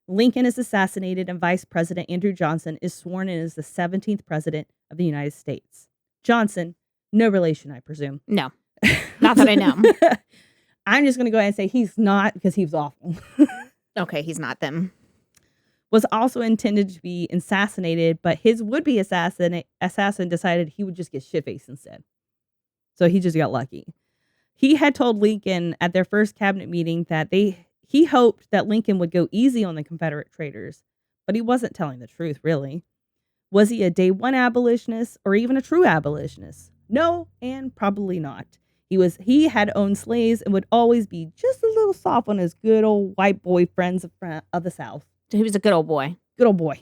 Lincoln is assassinated, and Vice President Andrew Johnson is sworn in as the 17th President of the United States. Johnson, no relation, I presume. No, not that I know. I'm just going to go ahead and say he's not because he was awful. Okay, he's not them. Was also intended to be assassinated, but his would-be assassin decided he would just get shit-faced instead. So he just got lucky. He had told Lincoln at their first cabinet meeting that he hoped that Lincoln would go easy on the Confederate traitors, but he wasn't telling the truth, really. Was he a day one abolitionist or even a true abolitionist? No, and probably not. He had owned slaves and would always be just a little soft on his good old white boy friends of the South. He was a good old boy. Good old boy.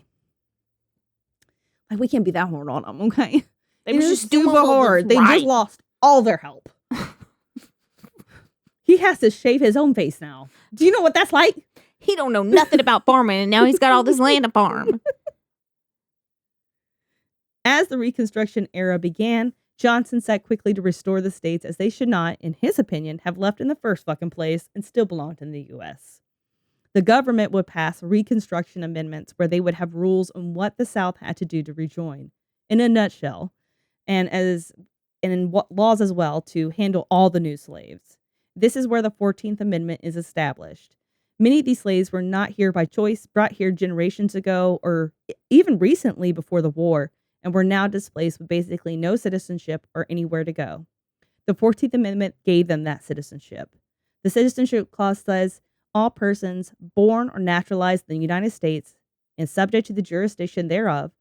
Like, we can't be that hard on them, okay? They were just doing super hard. They just lost all their help. He has to shave his own face now. Do you know what that's like? He don't know nothing about farming, and now he's got all this land to farm. As the Reconstruction era began, Johnson set quickly to restore the states as they should not, in his opinion, have left in the first fucking place and still belonged in the U.S. The government would pass Reconstruction amendments where they would have rules on what the South had to do to rejoin, in a nutshell, and in laws as well to handle all the new slaves. This is where the 14th Amendment is established. Many of these slaves were not here by choice, brought here generations ago or even recently before the war, and were now displaced with basically no citizenship or anywhere to go. The 14th Amendment gave them that citizenship. The Citizenship Clause says, all persons born or naturalized in the United States and subject to the jurisdiction thereof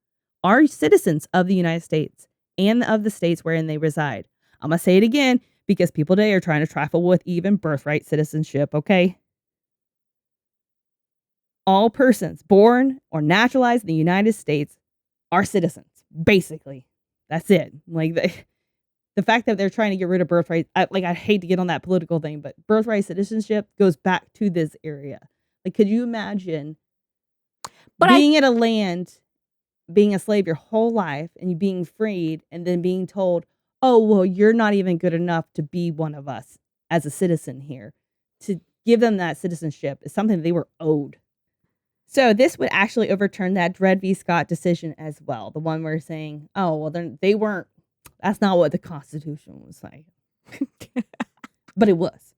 are citizens of the United States and of the states wherein they reside. I'm going to say it again because people today are trying to trifle with even birthright citizenship, okay? All persons born or naturalized in the United States are citizens, basically. That's it. Like, the fact that they're trying to get rid of birthright, I hate to get on that political thing, but birthright citizenship goes back to this area. Like, could you imagine being at a land, being a slave your whole life, and you being freed, and then being told, oh, well, you're not even good enough to be one of us as a citizen here. To give them that citizenship is something they were owed. So this would actually overturn that Dred v. Scott decision as well. The one where saying, oh, well, they weren't. That's not what the Constitution was saying. But it was.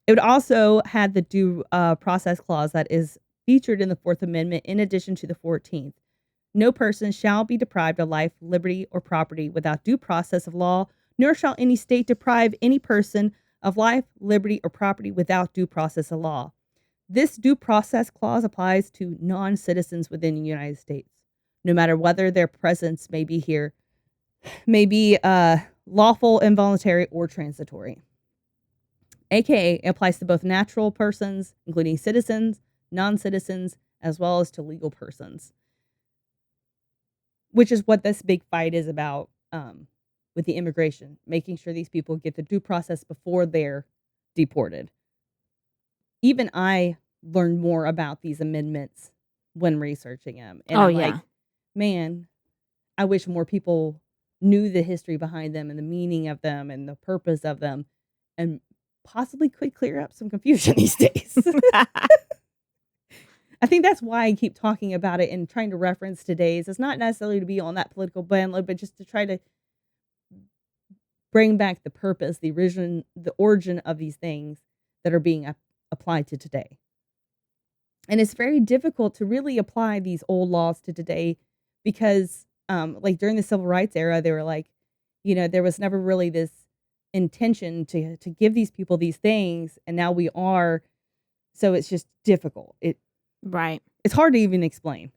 It would also had the due process clause that is featured in the 4th Amendment in addition to the 14th. No person shall be deprived of life, liberty, or property without due process of law, nor shall any state deprive any person of life, liberty, or property without due process of law. This due process clause applies to non-citizens within the United States, no matter whether their presence may be lawful, involuntary, or transitory. AKA, it applies to both natural persons, including citizens, non-citizens, as well as to legal persons. Which is what this big fight is about with the immigration, making sure these people get the due process before they're deported. Even I learned more about these amendments when researching them. And I'm like, man, I wish more people knew the history behind them and the meaning of them and the purpose of them, and possibly could clear up some confusion these days. I think that's why I keep talking about it and trying to reference today's. It's not necessarily to be on that political bandwagon, but just to try to bring back the purpose, the origin of these things that are being applied to today. And it's very difficult to really apply these old laws to today because like during the Civil Rights era, they were like, there was never really this intention to give these people these things. And now we are. So it's just difficult. Right. It's hard to even explain.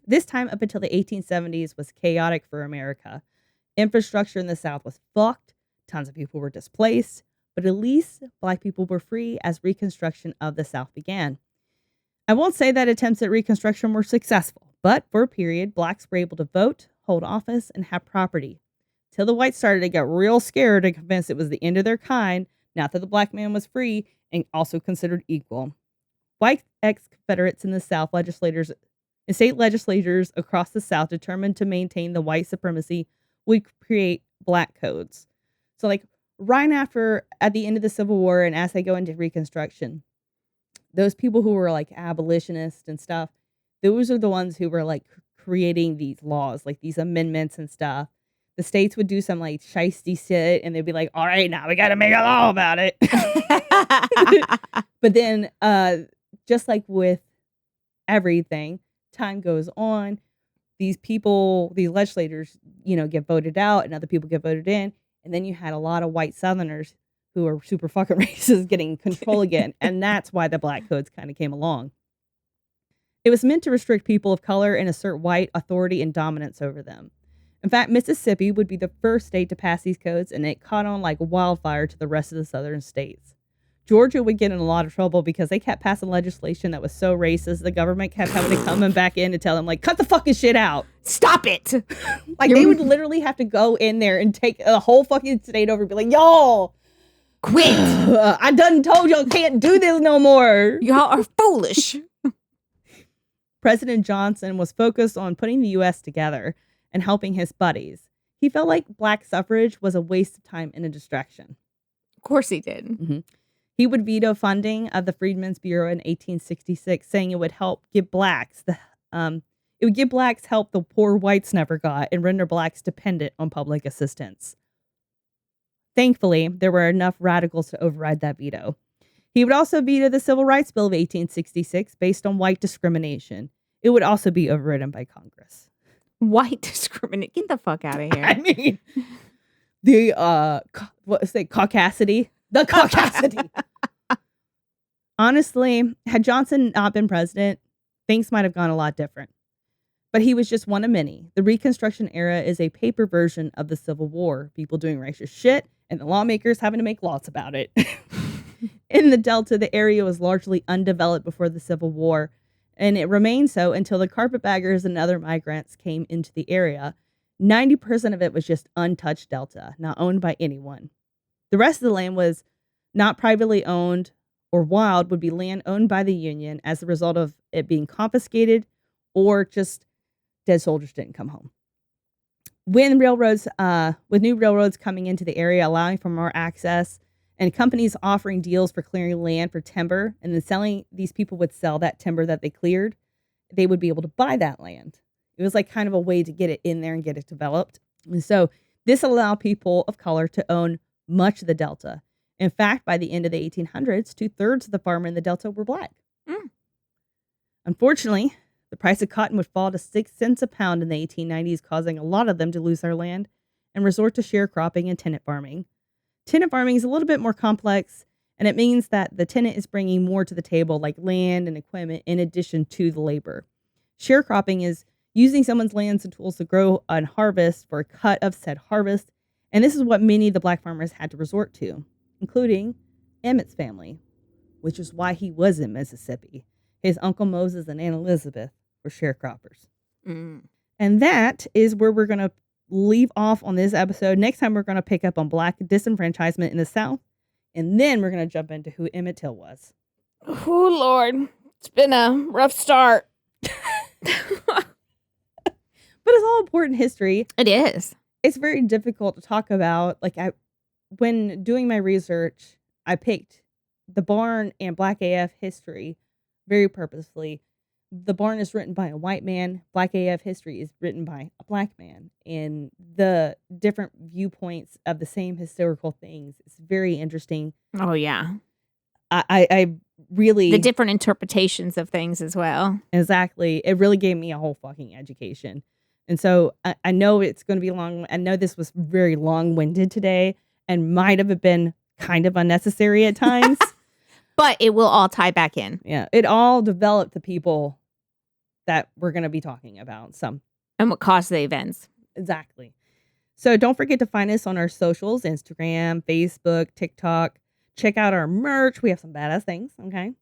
This time up until the 1870s was chaotic for America. Infrastructure in the South was fucked. Tons of people were displaced. But at least Black people were free as Reconstruction of the South began. I won't say that attempts at Reconstruction were successful, but for a period, Blacks were able to vote, hold office, and have property. Till the whites started to get real scared and convinced it was the end of their kind, now that the Black man was free and also considered equal. White ex-Confederates in the South legislators and state legislatures across the South determined to maintain the white supremacy would create Black codes. So like right at the end of the Civil War and as they go into Reconstruction, those people who were like abolitionists and stuff, those are the ones who were like creating these laws, like these amendments and stuff. The states would do some like shiesty shit and they'd be like, all right, now we got to make a law about it. But then just like with everything, time goes on. These people, these legislators, get voted out and other people get voted in. And then you had a lot of white Southerners who are super fucking racist getting control again. And that's why the black codes kind of came along. It was meant to restrict people of color and assert white authority and dominance over them. In fact, Mississippi would be the first state to pass these codes, and it caught on like wildfire to the rest of the southern states. Georgia would get in a lot of trouble because they kept passing legislation that was so racist. The government kept having to come back in and tell them, like, cut the fucking shit out. Stop it. Like, they would literally have to go in there and take a whole fucking state over and be like, y'all, quit. I done told y'all can't do this no more. Y'all are foolish. President Johnson was focused on putting the U.S. together and helping his buddies. He felt like black suffrage was a waste of time and a distraction. Of course he did. Mm-hmm. He would veto funding of the Freedmen's Bureau in 1866, saying it would help give blacks help the poor whites never got and render blacks dependent on public assistance. Thankfully, there were enough radicals to override that veto. He would also veto the Civil Rights Bill of 1866 based on white discrimination. It would also be overridden by Congress. White discrimination? Get the fuck out of here. I mean, the Caucasity. The Caucasity. Honestly, had Johnson not been president, things might have gone a lot different. But he was just one of many. The Reconstruction Era is a paper version of the Civil War. People doing racist shit and the lawmakers having to make laws about it. In the Delta, the area was largely undeveloped before the Civil War, and it remained so until the carpetbaggers and other migrants came into the area. 90% of it was just untouched Delta, not owned by anyone. The rest of the land was not privately owned or wild, would be land owned by the Union as a result of it being confiscated or just dead soldiers didn't come home. With new railroads coming into the area, allowing for more access, and companies offering deals for clearing land for timber, and then these people would sell that timber that they cleared, they would be able to buy that land. It was like kind of a way to get it in there and get it developed. And so this allowed people of color to own much of the Delta. In fact, by the end of the 1800s, 2/3 of the farmers in the Delta were black. Unfortunately, the price of cotton would fall to 6 cents a pound in the 1890s, causing a lot of them to lose their land and resort to sharecropping and tenant farming. Tenant farming is a little bit more complex, and it means that the tenant is bringing more to the table, like land and equipment, in addition to the labor. Sharecropping is using someone's lands and tools to grow and harvest for a cut of said harvest, and this is what many of the black farmers had to resort to, including Emmitt's family, which is why he was in Mississippi. His Uncle Moses and Aunt Elizabeth were sharecroppers. And that is where we're going to leave off on this episode. Next time, we're going to pick up on black disenfranchisement in the South, and then we're going to jump into who Emmett Till was. Oh, Lord. It's been a rough start. But it's all important history. It is. It's very difficult to talk about. When doing my research, I picked the Barn and Black AF history very purposefully. The Barn is written by a white man. Black AF history is written by a black man. And the different viewpoints of the same historical things is very interesting. Oh, yeah. I really... The different interpretations of things as well. Exactly. It really gave me a whole fucking education. And so I know it's going to be long. I know this was very long-winded today and might have been kind of unnecessary at times. But it will all tie back in. Yeah. It all developed the people that we're going to be talking about. And what caused the events. Exactly. So don't forget to find us on our socials, Instagram, Facebook, TikTok. Check out our merch. We have some badass things. Okay.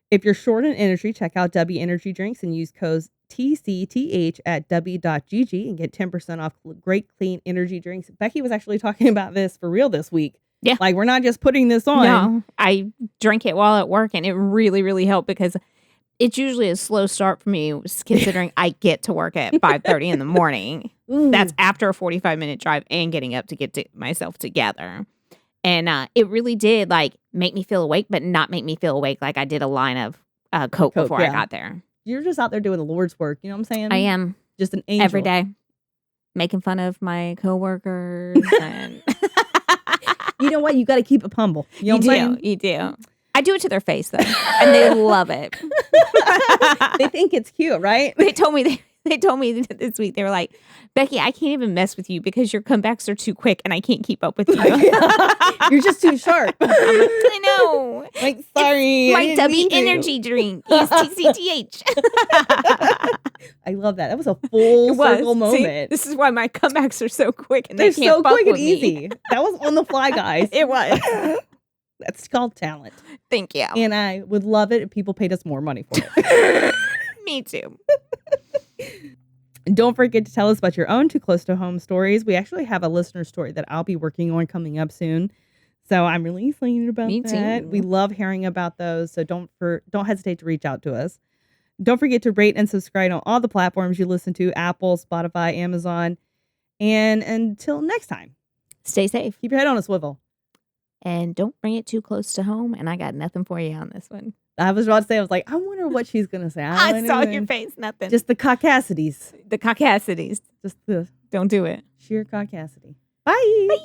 If you're short on energy, check out W Energy Drinks and use code TCTH at W.GG and get 10% off great clean energy drinks. Becky was actually talking about this for real this week. Yeah. Like, we're not just putting this on. No, I drink it while at work, and it really, really helped because it's usually a slow start for me, considering I get to work at 5:30 in the morning. Ooh. That's after a 45-minute drive and getting up to get myself together. And it really did, make me feel awake, but not make me feel awake like I did a line of Coke before I yeah. got there. You're just out there doing the Lord's work. You know what I'm saying? I am. Just an angel. Every day. Making fun of my coworkers. And You know what? You got to keep it humble. You know what I'm saying? You do. I do it to their face, though. And they love it. They think it's cute, right? They told me this week, they were like, Becky, I can't even mess with you because your comebacks are too quick and I can't keep up with you. You're just too sharp. I'm like, I know. Like, sorry. My W energy drink is TCTH. I love that. That was a full circle moment. See, this is why my comebacks are so quick and They're they can't so fuck quick and with me. easy. That was on the fly, guys. It was. That's called talent. Thank you. And I would love it if people paid us more money for it. Me too. And don't forget to tell us about your own Too Close to Home stories. We actually have a listener story that I'll be working on coming up soon. So I'm really excited about that. too. We love hearing about those. So don't hesitate to reach out to us. Don't forget to rate and subscribe on all the platforms you listen to, Apple, Spotify, Amazon. And until next time, Stay safe. keep your head on a swivel. And don't bring it too close to home. And I got nothing for you on this one. I was about to say, I was like, I wonder what she's going to say. I saw your face. Nothing. Just the caucasities. the Caucasities. Just the Don't do it. sheer caucasity. Bye.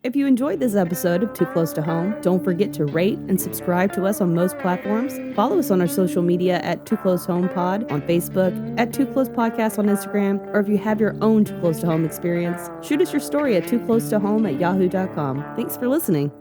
If you enjoyed this episode of Too Close to Home, don't forget to rate and subscribe to us on most platforms. Follow us on our social media at Too Close Home Pod on Facebook, at Too Close Podcast on Instagram, or if you have your own Too Close to Home experience, shoot us your story at tooclosetohome@yahoo.com. Thanks for listening.